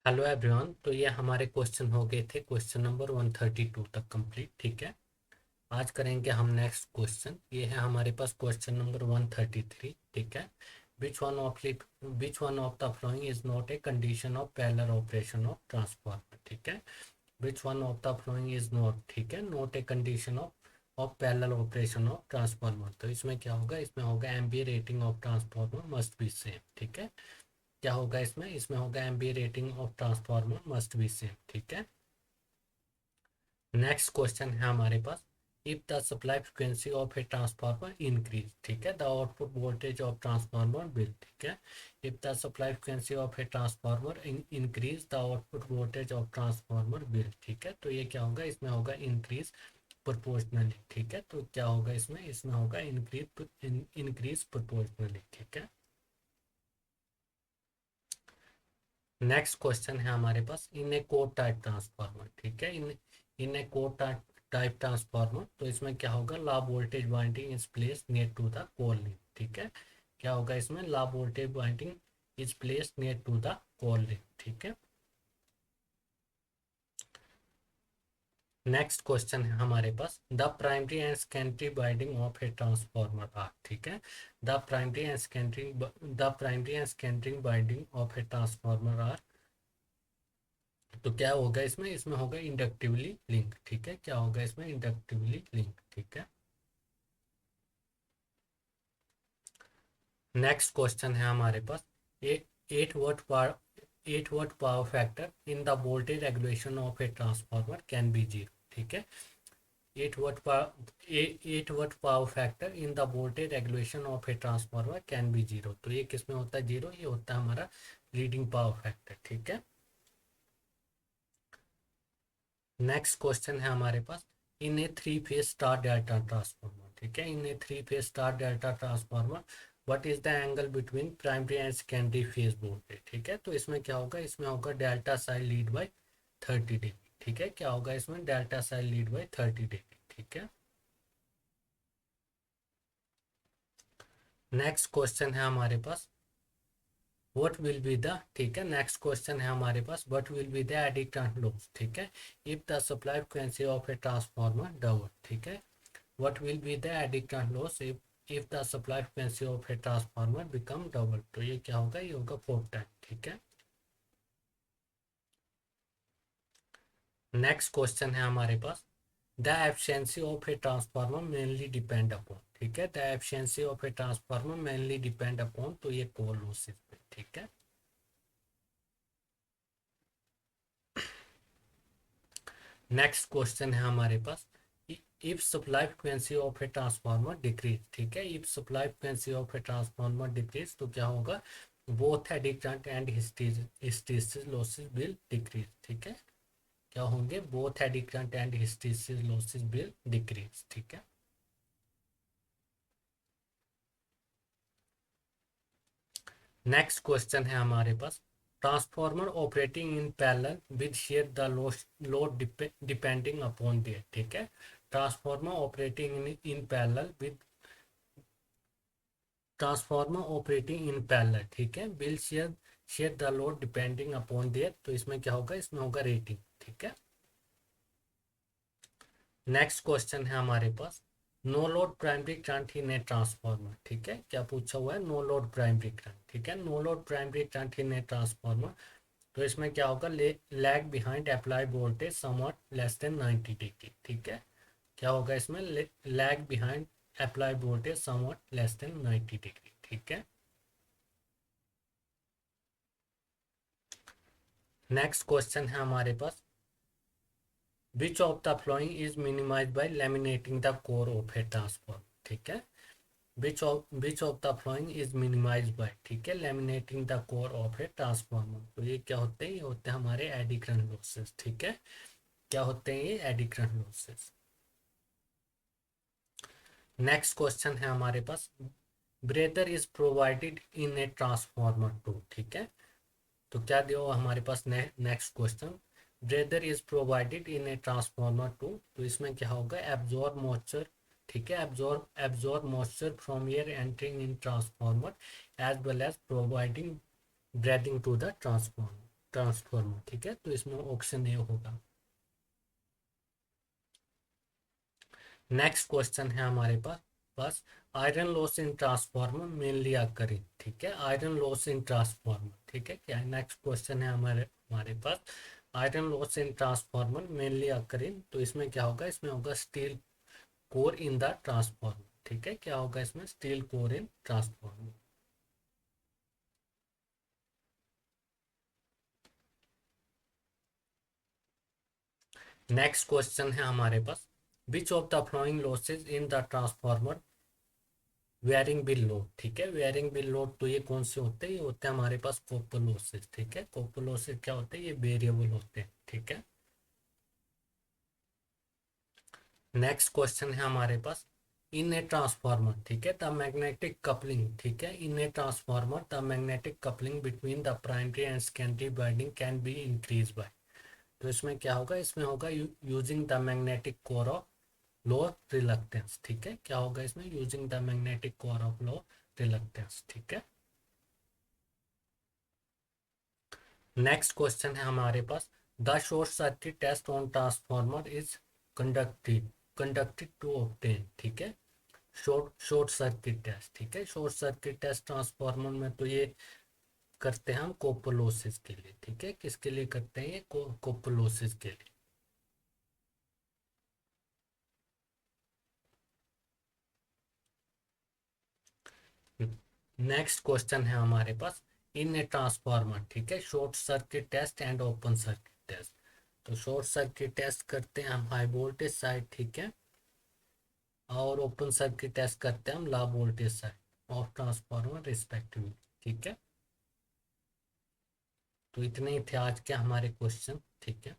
Hello everyone. तो ये हमारे क्वेश्चन हो गए थे क्वेश्चन नंबर 132 तक कंप्लीट। ठीक है, आज करेंगे हम नेक्स्ट क्वेश्चन। ये है हमारे पास क्वेश्चन नंबर 133। ठीक है, which one of the following is not a condition of parallel operation of transformer. ठीक है, which one of the following is not, ठीक है, not a condition of parallel operation of transformer. तो इसमें क्या होगा, इसमें होगा MBA rating of transformer must be same. ठीक है, क्या होगा इसमें, इसमें होगा MBA rating of transformer must be same. ठीक है, नेक्स्ट क्वेश्चन है हमारे पास, if the supply frequency of a transformer increase, ठीक है, the output voltage of transformer will, ठीक है, if the supply frequency of a transformer increase the output voltage of transformer will. ठीक है, तो ये क्या होगा, इसमें होगा इंक्रीज प्रोपोर्शनली। ठीक है, तो क्या होगा इसमें, इसमें होगा इंक्रीज प्रोपोर्शनली। ठीक है, नेक्स्ट क्वेश्चन है हमारे पास, in a core type transformer. ठीक है, in a core type transformer, तो इसमें क्या होगा, low voltage winding is place near to the core link. ठीक है, क्या होगा इसमें, low voltage winding is place near to the core link. ठीक है, नेक्स्ट क्वेश्चन है हमारे पास, the primary and secondary winding of a transformer are. ठीक है, the primary and secondary winding of a transformer are, तो क्या होगा इसमें, इसमें होगा इंडक्टिवली लिंक। ठीक है, क्या होगा इसमें, इंडक्टिवली लिंक। ठीक है, नेक्स्ट क्वेश्चन है हमारे पास, a 8 watt factor in the voltage regulation of a transformer can be zero. ठीक है, 8 watt power factor in the voltage regulation of a transformer can be zero. तो ये किसमें होता है जीरो, ये होता है हमारा लीडिंग पावर फैक्टर। ठीक है, नेक्स्ट क्वेश्चन है हमारे पास, in a three phase star delta transformer. ठीक है, in a three phase star delta transformer what is the angle between primary and secondary phase voltage. ठीक है, तो इसमें क्या होगा, इसमें होगा delta sign lead by 30 degree. ठीक है, क्या होगा इसमें, delta sign lead by 30 degree. ठीक है, नेक्स्ट क्वेश्चन है हमारे पास, व्हाट विल बी द, ठीक है, नेक्स्ट क्वेश्चन है हमारे पास, what will be the eddy current loss. ठीक है, if the supply frequency of a transformer double. ठीक है, what will be the eddy current loss if the supply frequency of a transformer become double। तो ये क्या होगा, ये होगा 4 टाइम। ठीक है, नेक्स्ट क्वेश्चन है हमारे पास, the efficiency of a transformer mainly depend upon. ठीक है, the efficiency of a transformer mainly depend upon, तो ये कोर लॉसेस पे। ठीक है, नेक्स्ट क्वेश्चन है हमारे पास, if supply frequency of a transformer decrease. ठीक है, if supply frequency of a transformer decrease, तो क्या होगा, both eddy current and hysteresis losses will decrease. ठीक है, क्या होंगे, both eddy current and hysteresis losses will decrease. ठीक है, नेक्स्ट क्वेश्चन है हमारे पास, transformer operating in parallel with share the load depending upon their. ठीक है, transformer operating in parallel with transformer operating in parallel, ठीक है, will share the load depending upon there. तो इसमें क्या होगा, इसमें होगा रेटिंग। ठीक है, नेक्स्ट क्वेश्चन है हमारे पास, no load primary current in a transformer. ठीक है, क्या पूछा हुआ है, नो लोड प्राइमरी करंट। ठीक है, no load primary current in a transformer, तो इसमें क्या होगा, lag behind apply voltage somewhat less than 90 degree. ठीक है, क्या होगा इसमें, lag behind apply voltage somewhat less than 90 degree. ठीक है, नेक्स्ट क्वेश्चन है हमारे पास, which of the following is minimize by laminating the core of a transformer. ठीक है, which of the following is minimize by, ठीक है, laminating the core of a transformer. तो ये क्या होते हैं, ये होते हैं हमारे एडी करंट लॉसेस। ठीक है, क्या होते हैं ये, eddy current losses. Next question है हमारे पास, breather is provided in a transformer to. ठीक है, तो क्या दिया हमारे पास, next question, breather is provided in a transformer to, तो इसमें क्या होगा, एब्जॉर्ब मॉइस्चर। ठीक है, absorb moisture from air entering in transformer as well as providing breathing to the transformer. Transformer, ठीक है, तो इसमें ऑप्शन ए होगा। नेक्स्ट क्वेश्चन है हमारे पास iron loss in transformer mainly occurring, ठीक है, आयरन लॉस इन ट्रांसफार्मर, ठीक है, क्या है नेक्स्ट क्वेश्चन है हमारे हमारे पास iron loss in transformer mainly occurring, तो इसमें क्या होगा, इसमें होगा steel core in the transformer, ठीक है, क्या होगा इसमें, steel core in transformer. Next question है हमारे पास which of the following losses in the transformer varying बिल लोड, ठीक है, वेयरिंग बिल लोड, तो ये कौन से होते हैं, ये होते हैं हमारे पास कॉपर लॉसेज, ठीक है, कॉपर लॉसेज क्या होते हैं, ये वेरिएबल होते हैं, ठीक है। नेक्स्ट क्वेश्चन है हमारे पास इन ए ट्रांसफार्मर, ठीक है, द मैग्नेटिक कपलिंग, ठीक है, in a transformer the magnetic coupling between the primary and secondary winding can be increase by, तो इसमें क्या होगा, इसमें होगा using the magnetic core of low reluctance, ठीक है, क्या होगा इसमें, using the magnetic core of low reluctance, ठीक है। नेक्स्ट क्वेश्चन है हमारे पास the short circuit test on transformer is conducted conducted to obtain, ठीक है, शॉर्ट सर्किट टेस्ट, ठीक है, शॉर्ट सर्किट टेस्ट ट्रांसफार्मर में तो ये करते हैं हम कॉपर लॉसेस के लिए, ठीक है, किसके लिए करते हैं ये कॉपर लॉसेस के लिए। नेक्स्ट क्वेश्चन है हमारे पास इन ए ट्रांसफार्मर, ठीक है, short circuit test and open circuit test, तो शॉर्ट सर्किट टेस्ट करते हैं हम हाई वोल्टेज साइड, ठीक है, और ओपन सर्किट टेस्ट करते हैं हम low voltage side of transformer respectively, ठीक है। तो इतने ही थे आज के हमारे क्वेश्चन, ठीक है।